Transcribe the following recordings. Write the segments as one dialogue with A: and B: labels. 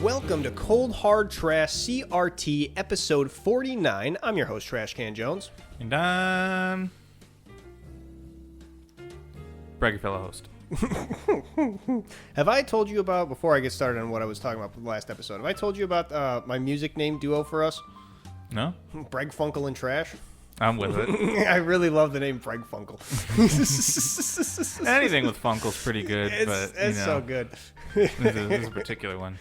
A: welcome to Cold Hard Trash CRT episode 49. I'm your host, Trashcan Jones.
B: And I'm Bregfunkle host.
A: Have I told you about, before I get started on what I was talking about for the last episode, have I told you about my music name duo for us?
B: No?
A: Bregfunkle and Trash?
B: I'm with it.
A: I really love the name Bregfunkle.
B: Anything with Funkle's pretty good,
A: It's so good.
B: this is a particular one.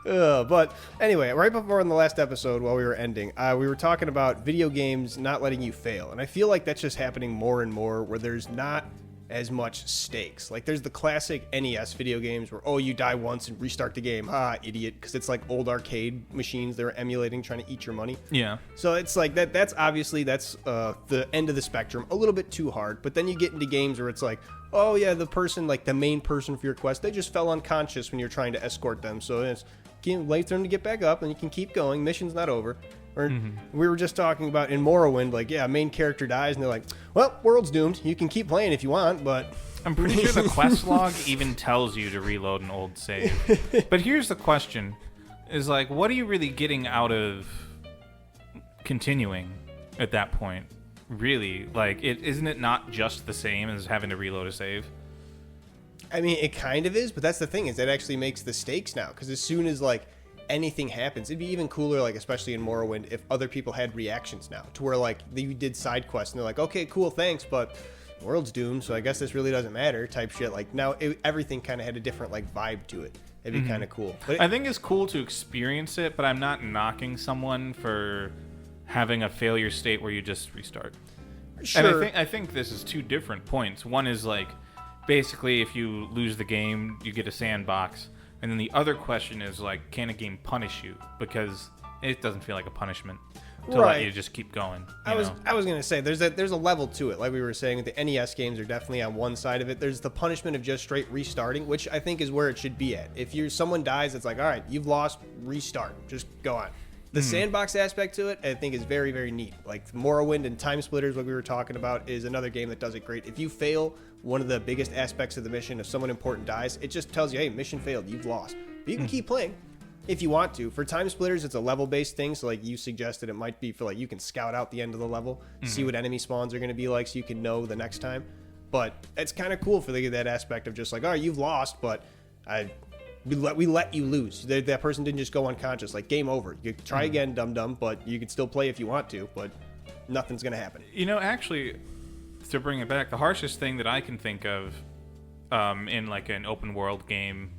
A: But anyway, right before in the last episode, while we were ending, we were talking about video games not letting you fail. And I feel like that's just happening more and more where there's not as much stakes. Like there's the classic NES video games where, oh, you die once and restart the game. Idiot. Because it's like old arcade machines they're emulating, trying to eat your money.
B: Yeah.
A: So it's like that's obviously the end of the spectrum. A little bit too hard. But then you get into games where it's like, oh yeah, the person, like the main person for your quest, they just fell unconscious when you're trying to escort them. So it's wait for them to get back up and you can keep going. Mission's not over. Or we were just talking about in Morrowind, like, yeah, main character dies and they're like, well, world's doomed. You can keep playing if you want, but
B: I'm pretty sure the quest log even tells you to reload an old save. But here's the question, is like, what are you really getting out of continuing at that point? Really? Like, isn't it not just the same as having to reload a save?
A: I mean, it kind of is, but that's the thing, is that actually makes the stakes now, because as soon as, like, anything happens, it'd be even cooler, like, especially in Morrowind, if other people had reactions now, to where, like, you did side quests, and they're like, okay, cool, thanks, but the world's doomed, so I guess this really doesn't matter, type shit. Like, now, everything kind of had a different, like, vibe to it. It'd be kind of cool. But
B: I think it's cool to experience it, but I'm not knocking someone for having a failure state where you just restart.
A: Sure.
B: And I think this is two different points. One is, like, basically, if you lose the game, you get a sandbox. And then the other question is, like, can a game punish you? Because it doesn't feel like a punishment to let you just keep going. I was
A: going to say, there's a level to it. Like we were saying, the NES games are definitely on one side of it. There's the punishment of just straight restarting, which I think is where it should be at. If someone dies, it's like, all right, you've lost, restart. Just go on. The sandbox aspect to it, I think, is very, very neat. Like Morrowind and Time Splitters, what we were talking about, is another game that does it great. If you fail one of the biggest aspects of the mission, if someone important dies, it just tells you, hey, mission failed, you've lost. But you can keep playing if you want to. For Time Splitters, it's a level-based thing, so like you suggested, it might be for like you can scout out the end of the level, see what enemy spawns are going to be like, so you can know the next time. But it's kind of cool for that aspect of just like, all right, you've lost, but we let you lose. That person didn't just go unconscious. Like, game over. You can try again, dum-dum, but you can still play if you want to, but nothing's going to happen.
B: You know, actually, to bring it back, the harshest thing that I can think of in, like, an open-world game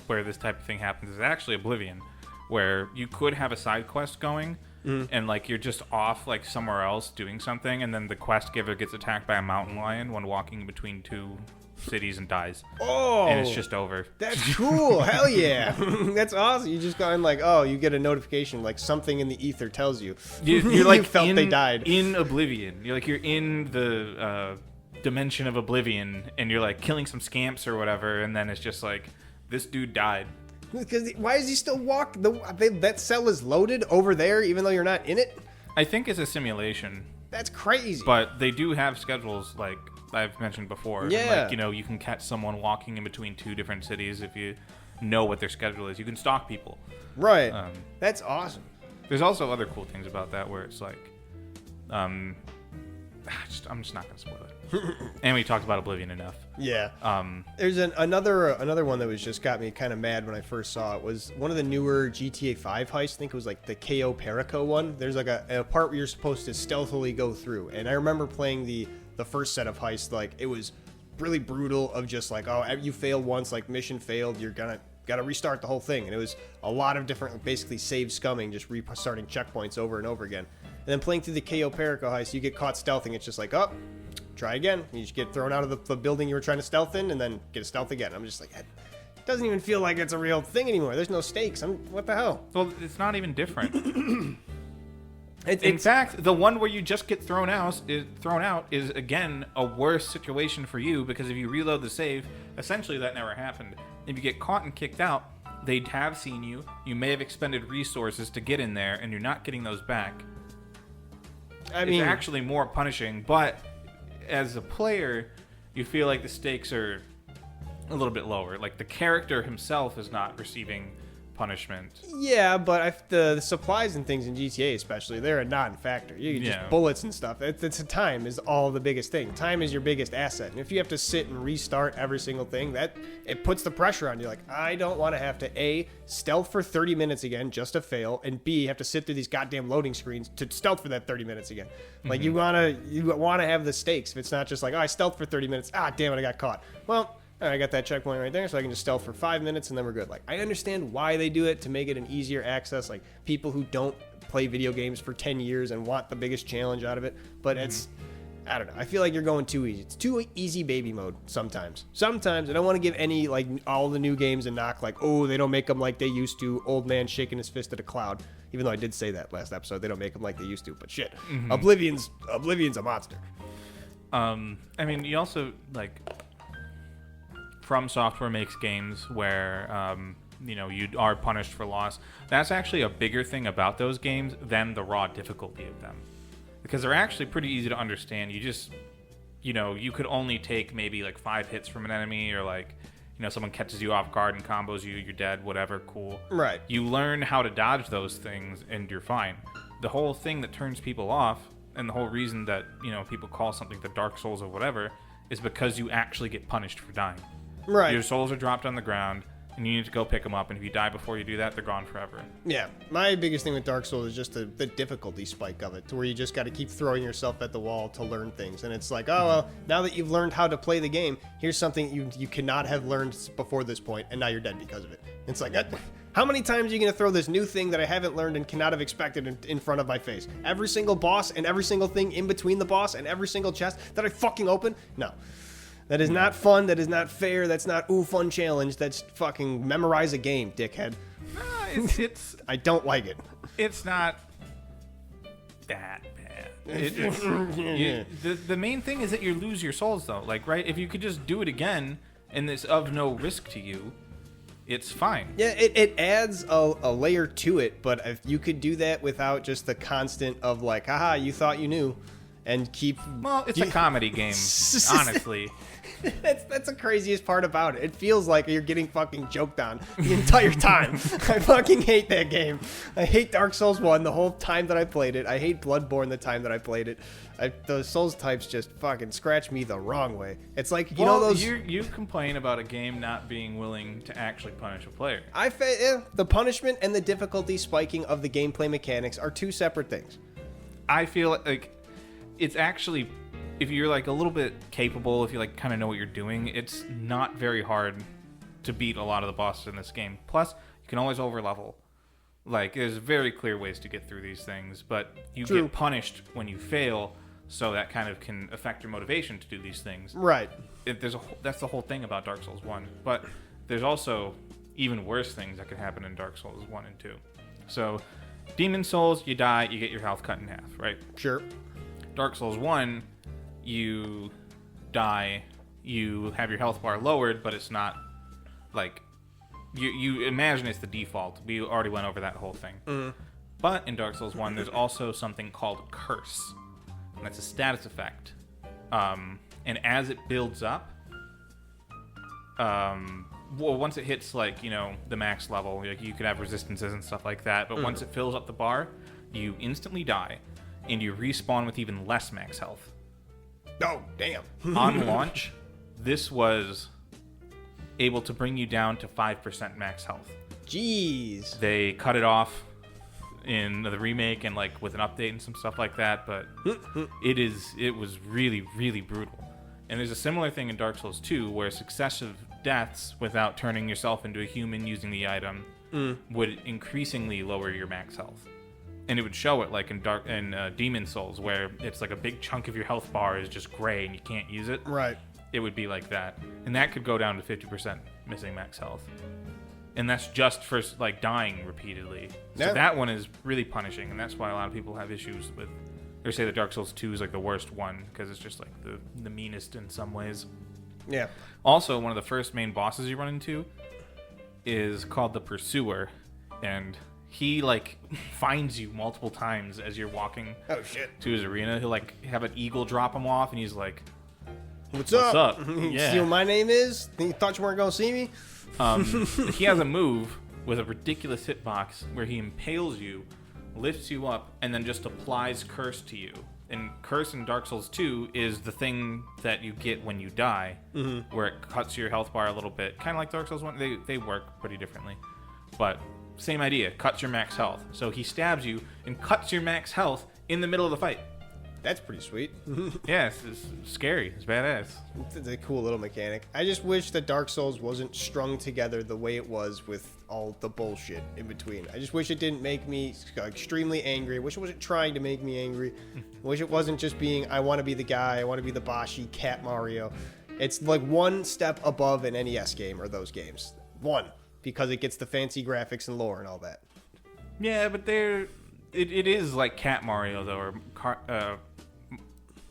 B: where this type of thing happens is actually Oblivion, where you could have a side quest going, and, like, you're just off, like, somewhere else doing something, and then the quest giver gets attacked by a mountain lion when walking between two cities and dies.
A: Oh,
B: and it's just over.
A: That's cool. Hell yeah. That's awesome. You just go in like, oh, you get a notification, like something in the ether tells you.
B: You're like,
A: you felt they died.
B: In Oblivion. You're in the dimension of Oblivion, and you're like killing some scamps or whatever, and then it's just like, this dude died.
A: Because why is he still walking? That cell is loaded over there, even though you're not in it?
B: I think it's a simulation.
A: That's crazy.
B: But they do have schedules, like I've mentioned before.
A: Yeah.
B: Like, you know, you can catch someone walking in between two different cities if you know what their schedule is. You can stalk people.
A: Right. That's awesome.
B: There's also other cool things about that where it's like, I'm just not going to spoil it. And we talked about Oblivion enough.
A: Yeah. There's another one that was just got me kind of mad when I first saw it. Was one of the newer GTA 5 heists. I think it was like the Cayo Perico one. There's like a part where you're supposed to stealthily go through. And I remember playing the first set of heists. Like, it was really brutal of just like, oh, you failed once, like mission failed, you're gotta restart the whole thing. And it was a lot of different, basically save scumming, just restarting checkpoints over and over again. And then playing through the Cayo Perico heist, you get caught stealthing. It's just like, oh, try again. You just get thrown out of the building you were trying to stealth in, and then get a stealth again. I'm just like, it doesn't even feel like it's a real thing anymore. There's no stakes. What the hell?
B: Well, it's not even different. In fact, the one where you just get thrown out is again a worse situation for you, because if you reload the save, essentially that never happened. If you get caught and kicked out, they'd have seen you. You may have expended resources to get in there, and you're not getting those back. It's actually more punishing, but as a player, you feel like the stakes are a little bit lower. Like the character himself is not receiving punishment.
A: Yeah, but the supplies and things in GTA especially, they're a non-factor. You can just bullets and stuff. It's time is all the biggest thing. Time is your biggest asset. And if you have to sit and restart every single thing, it puts the pressure on you. Like, I don't want to have to A, stealth for 30 minutes again just to fail, and B, have to sit through these goddamn loading screens to stealth for that 30 minutes again. Like, you wanna have the stakes. If it's not just like, oh, I stealth for 30 minutes. Ah, damn it, I got caught. Well, I got that checkpoint right there, so I can just stealth for 5 minutes and then we're good. Like, I understand why they do it, to make it an easier access. Like, people who don't play video games for 10 years and want the biggest challenge out of it. But it's, I don't know. I feel like you're going too easy. It's too easy baby mode sometimes. Sometimes I don't want to give any, like, all the new games a knock. Like, oh, they don't make them like they used to. Old man shaking his fist at a cloud. Even though I did say that last episode, they don't make them like they used to. But shit, Oblivion's a monster.
B: I mean, you also, like, From Software makes games where, you are punished for loss. That's actually a bigger thing about those games than the raw difficulty of them. Because they're actually pretty easy to understand. You just, you could only take maybe like 5 hits from an enemy, or like, someone catches you off guard and combos you, you're dead, whatever, cool.
A: Right.
B: You learn how to dodge those things and you're fine. The whole thing that turns people off, and the whole reason that, people call something the Dark Souls or whatever, is because you actually get punished for dying.
A: Right.
B: Your souls are dropped on the ground, and you need to go pick them up, and if you die before you do that, they're gone forever.
A: Yeah. My biggest thing with Dark Souls is just the difficulty spike of it, to where you just got to keep throwing yourself at the wall to learn things. And it's like, oh, well, now that you've learned how to play the game, here's something you cannot have learned before this point, and now you're dead because of it. It's like, how many times are you going to throw this new thing that I haven't learned and cannot have expected in front of my face? Every single boss and every single thing in between the boss and every single chest that I fucking open? No. That is not fun. That is not fair. That's not fun challenge. That's fucking memorize a game, dickhead.
B: It's
A: I don't like it.
B: It's not that bad. The main thing is that you lose your souls, though. Like, right? If you could just do it again and it's of no risk to you, it's fine.
A: Yeah, it adds a layer to it, but if you could do that without just the constant of like, haha, you thought you knew, and keep...
B: Well, it's a comedy game, honestly.
A: That's the craziest part about it. It feels like you're getting fucking joked on the entire time. I fucking hate that game. I hate Dark Souls 1 the whole time that I played it. I hate Bloodborne the time that I played it. The Souls types just fucking scratch me the wrong way. It's like, you know those...
B: You complain about a game not being willing to actually punish a player.
A: The punishment and the difficulty spiking of the gameplay mechanics are two separate things.
B: I feel like it's actually... If you're like a little bit capable, if you like kind of know what you're doing, it's not very hard to beat a lot of the bosses in this game. Plus, you can always overlevel. Like, there's very clear ways to get through these things, but you get punished when you fail, so that kind of can affect your motivation to do these things.
A: Right.
B: That's the whole thing about Dark Souls 1. But there's also even worse things that could happen in Dark Souls 1 and 2. So, Demon Souls, you die, you get your health cut in half, right?
A: Sure.
B: Dark Souls 1... you die, you have your health bar lowered, but it's not like you imagine it's the default. We already went over that whole thing. But in Dark Souls 1 there's also something called Curse, and that's a status effect, and as it builds up, once it hits like the max level, like you could have resistances and stuff like that, but once it fills up the bar, you instantly die and you respawn with even less max health.
A: Oh, damn.
B: On launch, this was able to bring you down to 5% max health.
A: Jeez.
B: They cut it off in the remake and like with an update and some stuff like that, but it was really, really brutal. And there's a similar thing in Dark Souls 2 where successive deaths without turning yourself into a human using the item would increasingly lower your max health. And it would show it like in Demon Souls, where it's like a big chunk of your health bar is just gray and you can't use it.
A: Right.
B: It would be like that. And that could go down to 50% missing max health. And that's just for like dying repeatedly. So that one is really punishing, and that's why a lot of people have issues with, or say that Dark Souls 2 is like the worst one, because it's just like the meanest in some ways.
A: Yeah.
B: Also, one of the first main bosses you run into is called the Pursuer, and he like finds you multiple times as you're walking to his arena. He'll like have an eagle drop him off, and he's like,
A: What's up?
B: Yeah.
A: See what my name is? You thought you weren't going to see me?
B: He has a move with a ridiculous hitbox where he impales you, lifts you up, and then just applies curse to you. And curse in Dark Souls 2 is the thing that you get when you die, where it cuts your health bar a little bit. Kind of like Dark Souls 1. They work pretty differently. But same idea, cuts your max health. So he stabs you and cuts your max health in the middle of the fight.
A: That's pretty sweet.
B: Yeah, it's scary. It's badass.
A: It's a cool little mechanic. I just wish that Dark Souls wasn't strung together the way it was with all the bullshit in between. I just wish it didn't make me extremely angry. I wish it wasn't trying to make me angry. I wish it wasn't just being, I want to be the guy, I want to be the Bashi Cat Mario. It's like one step above an NES game or those games. One. Because it gets the fancy graphics and lore and all that.
B: Yeah, but it is like Cat Mario, though, or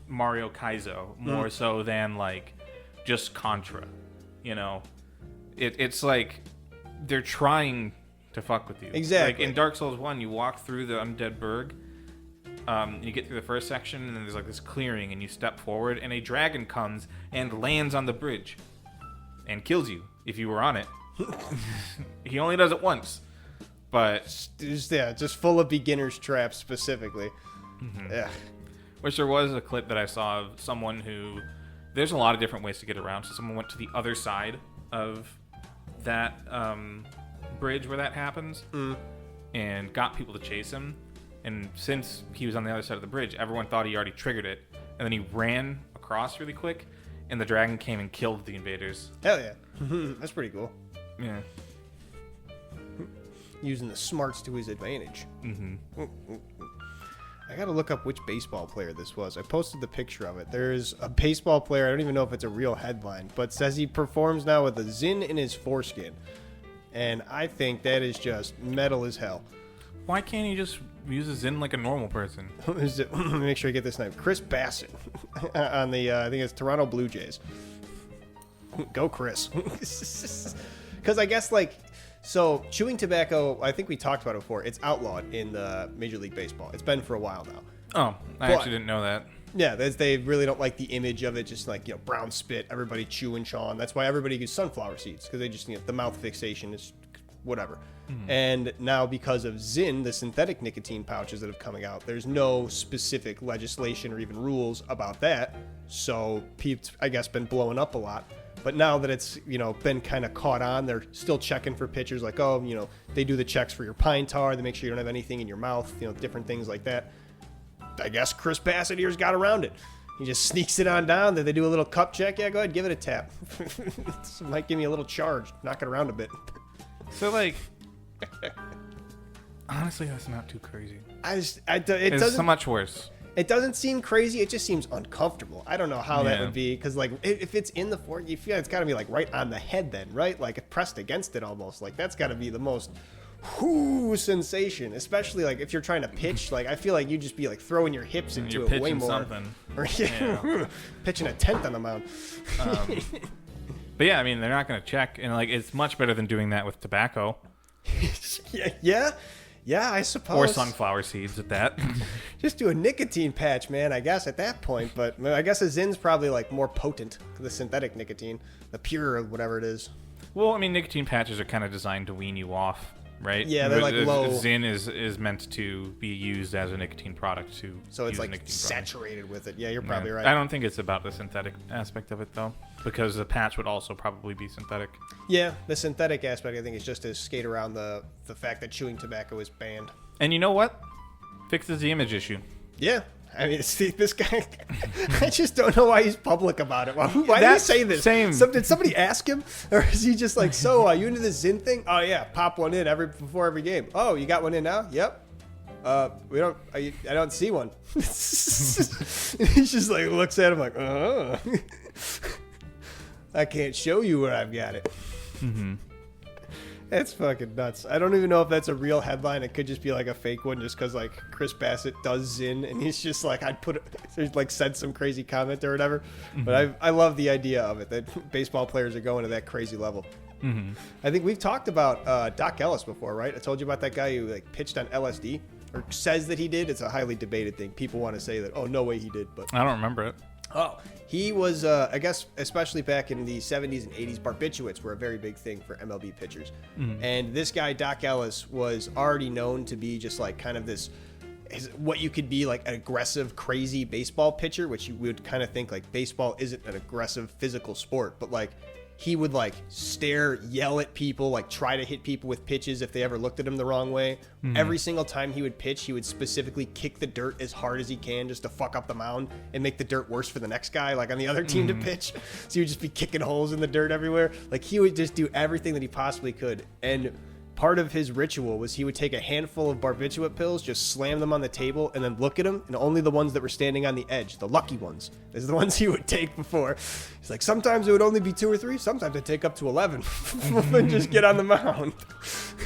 B: Mario Kaizo, more so than like just Contra. You know, it's like they're trying to fuck with you.
A: Exactly.
B: Like in Dark Souls 1, you walk through the Undead Burg, you get through the first section, and then there's like this clearing, and you step forward, and a dragon comes and lands on the bridge and kills you if you were on it. He only does it once, but
A: just full of beginner's traps specifically. Yeah.
B: Which there was a clip that I saw of someone who, there's a lot of different ways to get around. So someone went to the other side of that bridge where that happens and got people to chase him. And since he was on the other side of the bridge, everyone thought he already triggered it. And then he ran across really quick, and the dragon came and killed the invaders.
A: Hell yeah. That's pretty cool.
B: Yeah.
A: Using the smarts to his advantage. I gotta look up which baseball player this was. I posted the picture of it. There's a baseball player, I don't even know if it's a real headline, but says he performs now with a Zin in his foreskin. And I think that is just metal as hell.
B: Why can't he just use a Zin like a normal person?
A: Let me make sure I get this name. Chris Bassett on the, I think it's Toronto Blue Jays. Go Chris. Because I guess so chewing tobacco, I think we talked about it before. It's outlawed in the Major League Baseball. It's been for a while now.
B: Oh, I actually didn't know that.
A: Yeah, they really don't like the image of it. Just like, brown spit, everybody chewing chawing. That's why everybody uses sunflower seeds, because they just, the mouth fixation is whatever. And now because of Zyn, the synthetic nicotine pouches that have coming out, there's no specific legislation or even rules about that. So it's, I guess, been blowing up a lot. But now that it's, been kind of caught on, they're still checking for pitchers like, they do the checks for your pine tar. They make sure you don't have anything in your mouth, different things like that. I guess Chris Bassett here's got around it. He just sneaks it on down. They do a little cup check. Yeah, go ahead, give it a tap. This might give me a little charge. Knock it around a bit.
B: So, honestly, that's not too crazy.
A: It's
B: so much worse.
A: It doesn't seem crazy. It just seems uncomfortable. I don't know how that would be, because if it's in the fork, you feel it's got to be right on the head then, right? Like pressed against it almost. That's got to be the most sensation, especially if you're trying to pitch. I feel like you'd just be throwing your hips into it way more.
B: Something.
A: Or pitching a tenth on the mound.
B: But yeah, I mean, they're not going to check, and it's much better than doing that with tobacco.
A: Yeah, I suppose.
B: Or sunflower seeds at that.
A: Just do a nicotine patch, man, I guess, at that point. But I guess a Zin's probably more potent, the synthetic nicotine, the pure whatever it is.
B: Well, I mean, nicotine patches are kind of designed to wean you off, right?
A: Yeah, they're low.
B: Zyn is meant to be used as a nicotine product to.
A: So it's saturated with it. Yeah, you're probably right.
B: I don't think it's about the synthetic aspect of it though, because the patch would also probably be synthetic.
A: Yeah, the synthetic aspect I think is just to skate around the fact that chewing tobacco is banned.
B: And you know what? Fixes the image issue.
A: Yeah. I mean, see, this guy, I just don't know why he's public about it. Why did he say this?
B: Same.
A: Did somebody ask him? Or is he just so, are you into this Zyn thing? Oh, yeah, pop one in before every game. Oh, you got one in now? Yep. I don't see one. He just looks at him I can't show you where I've got it.
B: Mm-hmm.
A: That's fucking nuts. I don't even know if that's a real headline. It could just be a fake one just because Chris Bassett does Zyn and he's just I'd put it, said some crazy comment or whatever. Mm-hmm. But I love the idea of it, that baseball players are going to that crazy level.
B: Mm-hmm.
A: I think we've talked about Doc Ellis before, right? I told you about that guy who pitched on LSD or says that he did. It's a highly debated thing. People want to say that, oh, no way he did. But
B: I don't remember it.
A: Oh, he was, I guess, especially back in the 70s and 80s, barbiturates were a very big thing for MLB pitchers. And this guy, Doc Ellis, was already known to be just like kind of this, what you could be like an aggressive, crazy baseball pitcher, which you would kind of think like baseball isn't an aggressive physical sport, but like he would like stare, yell at people, like try to hit people with pitches if they ever looked at him the wrong way. Every single time he would pitch, he would specifically kick the dirt as hard as he can just to fuck up the mound and make the dirt worse for the next guy, like on the other team to pitch. So he would just be kicking holes in the dirt everywhere. Like he would just do everything that he possibly could. And part of his ritual was he would take a handful of barbiturate pills, just slam them on the table, and then look at them, and only the ones that were standing on the edge, the lucky ones, is the ones he would take before. He's like, sometimes it would only be 2 or 3, sometimes I'd take up to 11 and just get on the mound.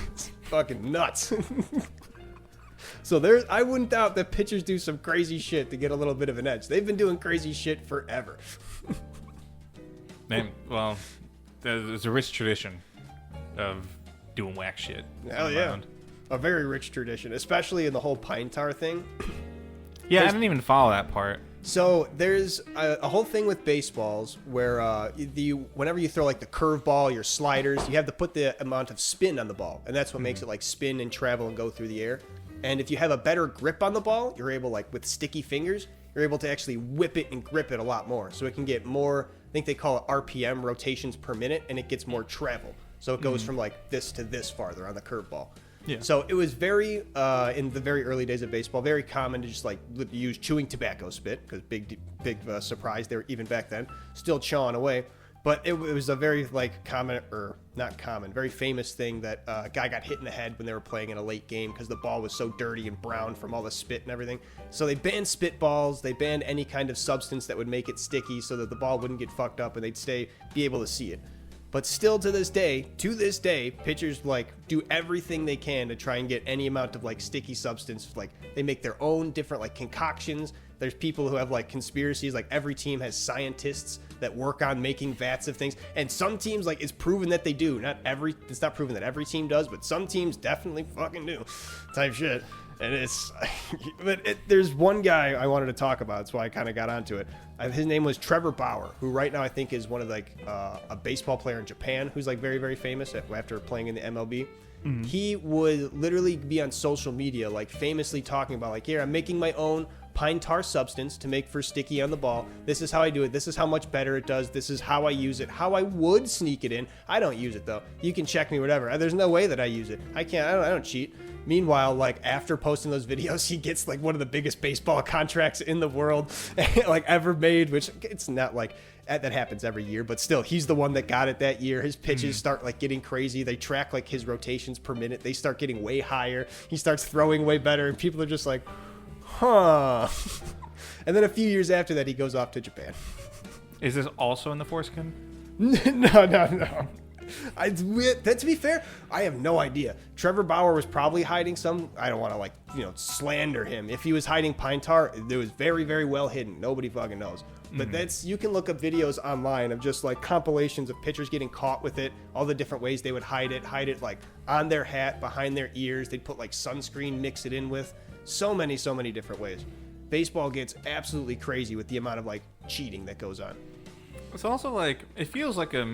A: It's fucking nuts. So I wouldn't doubt that pitchers do some crazy shit to get a little bit of an edge. They've been doing crazy shit forever.
B: Well, there's a rich tradition of doing whack shit.
A: Hell yeah. A very rich tradition, especially in the whole pine tar thing.
B: Yeah, I didn't even follow that part.
A: So there's a whole thing with baseballs where whenever you throw like the curveball, your sliders, you have to put the amount of spin on the ball, and that's what makes it like spin and travel and go through the air. And if you have a better grip on the ball, you're able, like with sticky fingers, you're able to actually whip it and grip it a lot more. So it can get more, I think they call it RPM, rotations per minute, and it gets more travel. So it goes from like this to this farther on the curveball. Yeah. So it was very, in the very early days of baseball, very common to just like use chewing tobacco spit, because big surprise, they were even back then, still chawing away. But it was a very like common, or not common, very famous thing that a guy got hit in the head when they were playing in a late game because the ball was so dirty and brown from all the spit and everything. So they banned spitballs, they banned any kind of substance that would make it sticky so that the ball wouldn't get fucked up and they'd be able to see it. But still to this day, pitchers like do everything they can to try and get any amount of like sticky substance. Like they make their own different like concoctions. There's people who have like conspiracies, like every team has scientists that work on making vats of things. And some teams, like it's proven that they do. It's not proven that every team does, but some teams definitely fucking do type shit. And there's one guy I wanted to talk about. That's why I kind of got onto it. His name was Trevor Bauer, who right now I think is one of like a baseball player in Japan who's like very, very famous after playing in the MLB. Mm-hmm. He would literally be on social media, like famously talking about like, here, I'm making my own pine tar substance to make for sticky on the ball. This is how I do it. This is how much better it does. This is how I use it. How I would sneak it in. I don't use it though. You can check me, whatever. There's no way that I use it. I don't cheat. Meanwhile, like after posting those videos, he gets like one of the biggest baseball contracts in the world like ever made, which it's not like that happens every year, but still he's the one that got it that year. His pitches start like getting crazy. They track like his rotations per minute. They start getting way higher. He starts throwing way better and people are just like, huh. And then a few years after that, he goes off to Japan.
B: Is this also in the foreskin?
A: No. To be fair, I have no idea. Trevor Bauer was probably hiding some. I don't want to slander him. If he was hiding pine tar, it was very, very well hidden. Nobody fucking knows. But you can look up videos online of just like compilations of pitchers getting caught with it, all the different ways they would hide it like on their hat, behind their ears. They'd put like sunscreen, mix it in with so many different ways. Baseball gets absolutely crazy with the amount of like cheating that goes on.
B: It's also like, it feels like a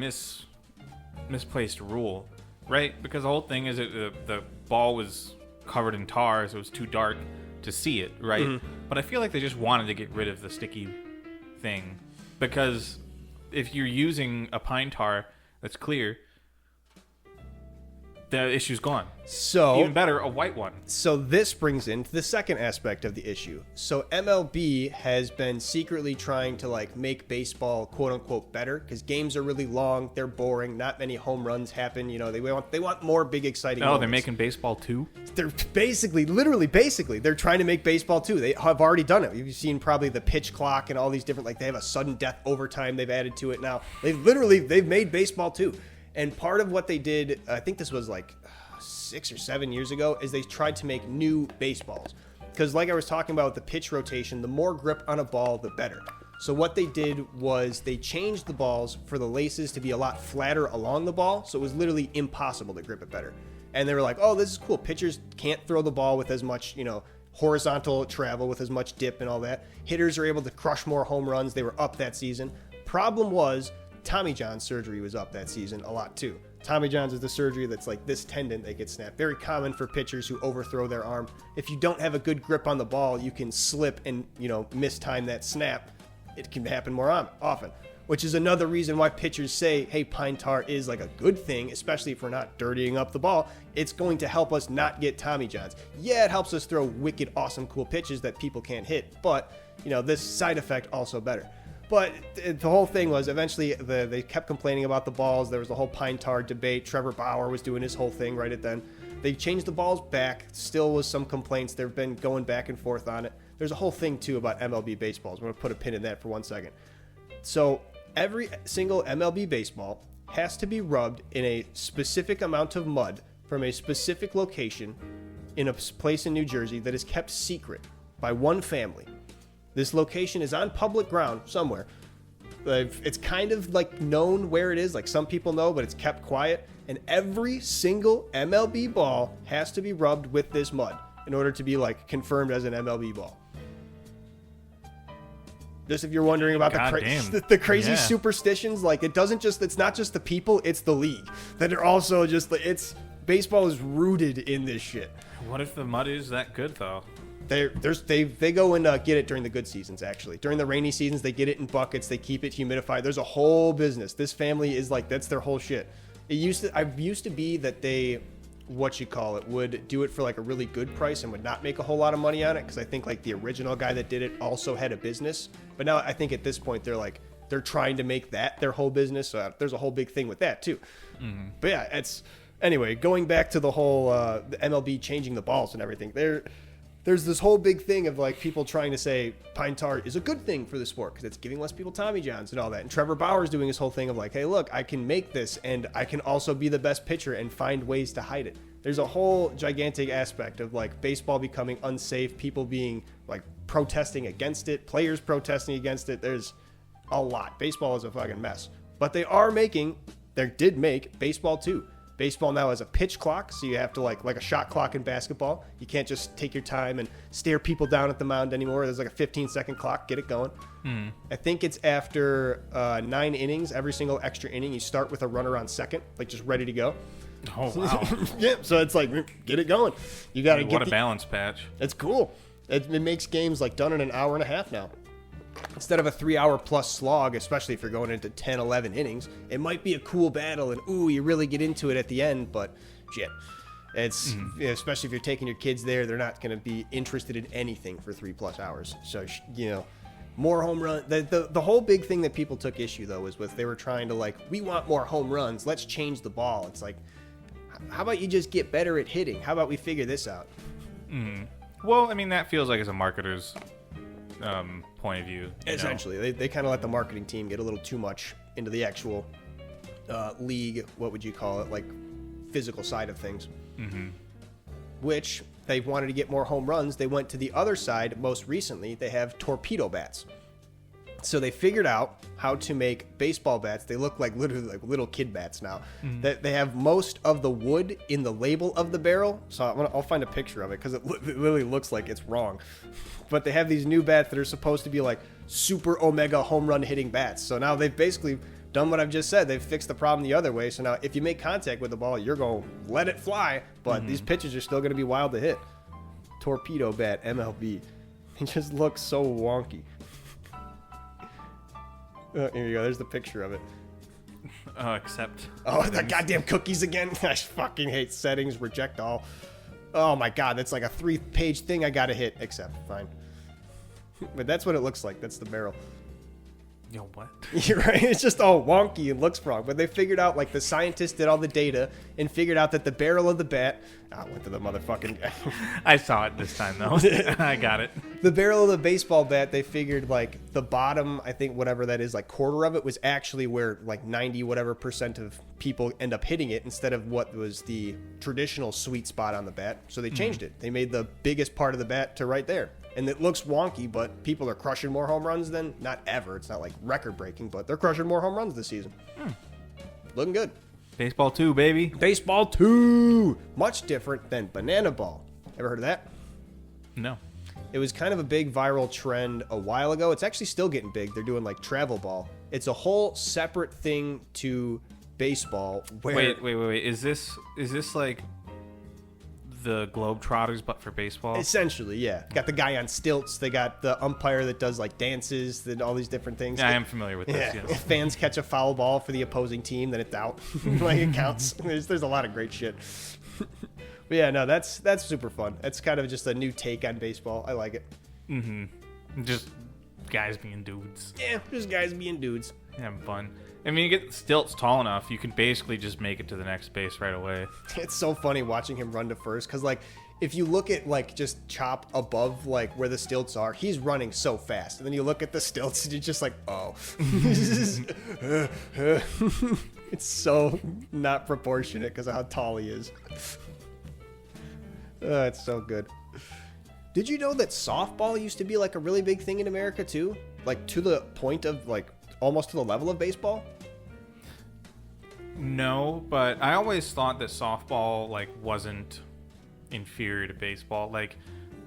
B: misplaced rule, right? Because the whole thing is the ball was covered in tar, so it was too dark to see it, right? Mm-hmm. But I feel like they just wanted to get rid of the sticky thing, because if you're using a pine tar that's clear, the issue's gone.
A: So
B: even better, a white one.
A: So this brings into the second aspect of the issue. So MLB has been secretly trying to like make baseball quote unquote better, because games are really long, they're boring, not many home runs happen. They want more big exciting moments.
B: They're making baseball too?
A: They're literally they're trying to make baseball too. They have already done it. You've seen probably the pitch clock and all these different, like they have a sudden death overtime they've added to it now. They've made baseball too. And part of what they did, I think this was like 6 or 7 years ago, is they tried to make new baseballs. Because like I was talking about with the pitch rotation, the more grip on a ball, the better. So what they did was they changed the balls for the laces to be a lot flatter along the ball, so it was literally impossible to grip it better. And they were like, oh, this is cool. Pitchers can't throw the ball with as much, horizontal travel with as much dip and all that. Hitters are able to crush more home runs. They were up that season. Problem was Tommy John's surgery was up that season a lot too. Tommy John's is the surgery that's like this tendon that gets snapped. Very common for pitchers who overthrow their arm. If you don't have a good grip on the ball, you can slip and, mistime that snap. It can happen more often, which is another reason why pitchers say, hey, pine tar is like a good thing, especially if we're not dirtying up the ball. It's going to help us not get Tommy John's. Yeah, it helps us throw wicked, awesome, cool pitches that people can't hit, but, this side effect also better. But the whole thing was eventually they kept complaining about the balls. There was the whole pine tar debate. Trevor Bauer was doing his whole thing right at then. They changed the balls back. Still was some complaints. They've been going back and forth on it. There's a whole thing, too, about MLB baseballs. I'm going to put a pin in that for 1 second. So every single MLB baseball has to be rubbed in a specific amount of mud from a specific location in a place in New Jersey that is kept secret by one family. This location is on public ground somewhere. It's kind of like known where it is. Like some people know, but it's kept quiet. And every single MLB ball has to be rubbed with this mud in order to be like confirmed as an MLB ball. Just if you're wondering about the crazy superstitions, like it's not just the people, it's the league that are also just baseball is rooted in this shit.
B: What if the mud is that good though?
A: They go and get it during the good seasons, actually. During the rainy seasons, they get it in buckets. They keep it humidified. There's a whole business. This family is like, that's their whole shit. I used to be that they, would do it for like a really good price and would not make a whole lot of money on it. Because I think like the original guy that did it also had a business. But now I think at this point, they're trying to make that their whole business. So there's a whole big thing with that too. Mm-hmm. But yeah, anyway, going back to the whole the MLB changing the balls and everything, there's this whole big thing of like people trying to say pine tar is a good thing for the sport because it's giving less people Tommy Johns and all that. And Trevor Bauer's doing his whole thing of like, hey, look, I can make this and I can also be the best pitcher and find ways to hide it. There's a whole gigantic aspect of like baseball becoming unsafe, people being like protesting against it, players protesting against it. There's a lot. Baseball is a fucking mess. But they did make baseball 2. Baseball now has a pitch clock, so you have to like a shot clock in basketball. You can't just take your time and stare people down at the mound anymore. There's like a 15-second clock. Get it going. Mm. I think it's after 9 innings, every single extra inning, you start with a runner on second, like just ready to go.
B: Oh, wow.
A: Yeah, so it's like, get it going. You got to get
B: a balance patch.
A: It's cool. It makes games like done in an hour and a half now. Instead of a 3-hour plus slog, especially if you're going into 10, 11 innings, it might be a cool battle and, you really get into it at the end, but shit. It's, especially if you're taking your kids there, they're not going to be interested in anything for 3+ hours. So, more home run. The whole big thing that people took issue, though, was they were trying to we want more home runs. Let's change the ball. It's like, how about you just get better at hitting? How about we figure this out?
B: Mm. Well, I mean, that feels like it's a marketer's point of view.
A: Essentially, they kind of let the marketing team get a little too much into the actual league, what would you call it, like physical side of things. Mm-hmm. Which they wanted to get more home runs. They went to the other side. Most recently, they have torpedo bats. So they figured out how to make baseball bats. They look like literally like little kid bats now. Mm-hmm. They have most of the wood in the label of the barrel. So I'll find a picture of it because it literally looks like it's wrong. But they have these new bats that are supposed to be like super omega home run hitting bats. So now they've basically done what I've just said. They've fixed the problem the other way. So now if you make contact with the ball, you're going to let it fly. But these pitches are still going to be wild to hit. Torpedo bat, MLB. It just looks so wonky. Here you go. There's the picture of it.
B: Accept.
A: Oh, the goddamn cookies again. I fucking hate settings. Reject all. Oh my god, that's like a 3-page thing I gotta hit. Accept. Fine. But that's what it looks like. That's the barrel.
B: Yo, what?
A: You're right. It's just all wonky and looks wrong. But they figured out, like, the scientists did all the data and figured out that the barrel of the bat... I went to the motherfucking...
B: I saw it this time, though. I got it.
A: The barrel of the baseball bat, they figured, like, the bottom, I think, whatever that is, like, quarter of it was actually where, like, 90 whatever % of people end up hitting it instead of what was the traditional sweet spot on the bat. So they changed it. They made the biggest part of the bat to right there. And it looks wonky, but people are crushing more home runs than, not ever, it's not like record-breaking, but they're crushing more home runs this season. Looking good.
B: Baseball 2, baby.
A: Baseball 2! Much different than banana ball. Ever heard of that?
B: No.
A: It was kind of a big viral trend a while ago. It's actually still getting big. They're doing like travel ball. It's a whole separate thing to baseball. Where
B: Wait. Is this like the Globetrotters but for baseball?
A: Essentially, yeah. Got the guy on stilts. They got the umpire that does like dances and all these different things.
B: Yeah, I am familiar with this.
A: Yeah.
B: Yes.
A: If fans catch a foul ball for the opposing team, then it's out. Like it counts. There's a lot of great shit. But yeah, no, that's super fun. It's kind of just a new take on baseball. I like it.
B: Mm-hmm. Just guys being dudes.
A: Yeah, just guys being dudes.
B: Having fun. I mean, you get stilts tall enough, you can basically just make it to the next base right away.
A: It's so funny watching him run to first because, like, if you look at, like, just Chop above, like, where the stilts are, he's running so fast. And then you look at the stilts and you're just like, oh. It's so not proportionate because of how tall he is. Oh, it's so good. Did you know that softball used to be, like, a really big thing in America, too? Like, to the point of, like, almost to the level of baseball?
B: No, but I always thought that softball like wasn't inferior to baseball. Like,